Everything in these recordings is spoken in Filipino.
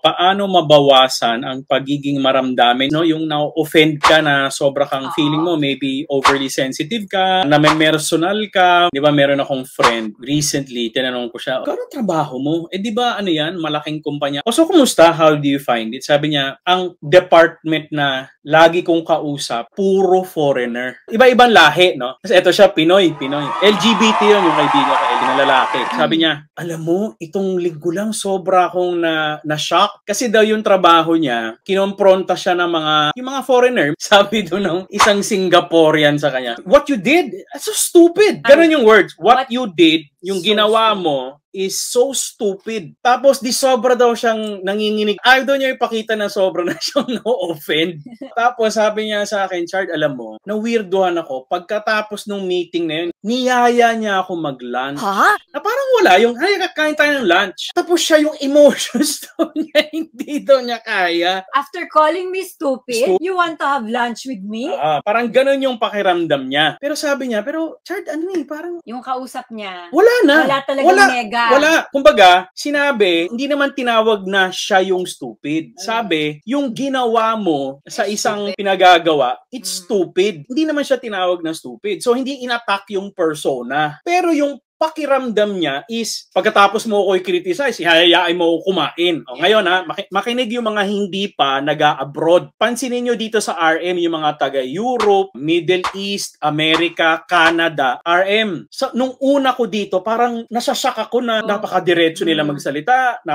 paano mabawasan ang pagiging maramdamin, no? Yung na-offend ka na sobra kang feeling mo, maybe overly sensitive ka, na may personal ka. Di ba, meron akong friend, recently, tinanong ko siya, anong trabaho mo? Eh, di ba, ano yan, malaking kumpanya. O, so, kumusta? How do you find it? Sabi niya, ang department na lagi kong kausap, puro foreigner. Iba-ibang lahi, no? Kasi ito siya, Pinoy. LGBT yun, yung kaibigan ko, na lalaki. Sabi niya, alam mo, itong linggo lang, sobra akong na-shock. Kasi daw yung trabaho niya, kinompronta siya ng yung mga foreigner. Sabi doon ng isang Singaporean sa kanya, what you did, that's so stupid. Ganun yung words. What you did, yung ginawa mo, is so stupid. Tapos, di sobra daw siyang nanginginig. Ayaw daw niya ipakita na sobra na siyang no-offend. Tapos, sabi niya sa akin, Chard, alam mo, na-weirdohan ako. Pagkatapos nung meeting na yun, niyaya niya ako mag-lunch. Na parang wala, yung, ay, kakain tayo ng lunch. Tapos siya, yung emotions daw niya, hindi daw niya kaya. After calling me stupid, you want to have lunch with me? Parang ganun yung pakiramdam niya. Pero sabi niya, pero, Chard, ano parang... Yung kausap niya. Wala na. Wala talagang mega. Wala. Kumbaga, sinabi, hindi naman tinawag na siya yung stupid. Sabi, yung ginawa mo sa isang pinagagawa, it's stupid. Hindi naman siya tinawag na stupid. So, hindi inattack yung persona. Pero yung pakiramdam niya is, pagkatapos mo ako i-criticize, ihayayain mo ako kumain. O, ngayon makinig yung mga hindi pa nag-abroad. Pansinin nyo dito sa RM, yung mga taga-Europe, Middle East, America, Canada, RM. Nung una ko dito, parang nasasyak ako na napaka-diretso nila magsalita,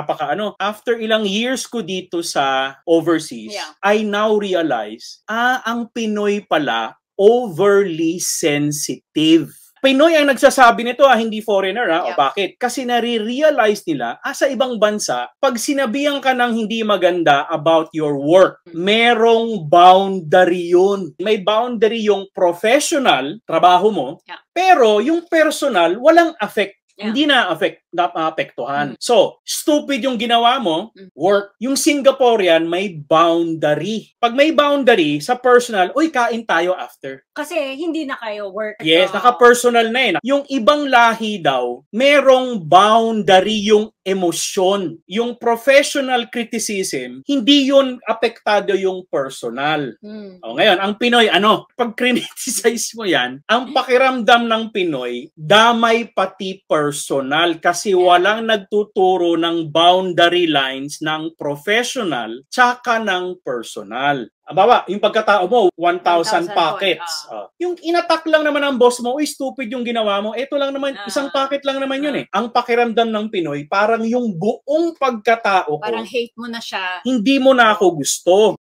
After ilang years ko dito sa overseas, I now realize, ang Pinoy pala, overly sensitive. Pinoy ang nagsasabi nito, hindi foreigner. O bakit? Kasi nare-realize nila, sa ibang bansa, pag sinabihan ka ng hindi maganda about your work, merong boundary yun. May boundary yung professional, trabaho mo, pero yung personal, walang affect. Hindi na apektuhan. So, stupid yung ginawa mo, work. Yung Singaporean, may boundary. Pag may boundary sa personal, kain tayo after. Kasi hindi na kayo work. Yes, naka-personal na Yung ibang lahi daw, merong boundary yung emosyon. Yung professional criticism, hindi yun apektado yung personal. Ngayon, ang Pinoy, pag criticize mo yan, ang pakiramdam ng Pinoy, damay pati personal kasi walang nagtuturo ng boundary lines ng professional tsaka ng personal. Bawa, yung pagkatao mo, 1,000 packets. Yung inattack lang naman ng boss mo, stupid yung ginawa mo, ito lang naman, isang packet lang naman yun Ang pakiramdam ng Pinoy, parang yung buong pagkatao ko, parang hate mo na siya. Hindi mo na ako gusto.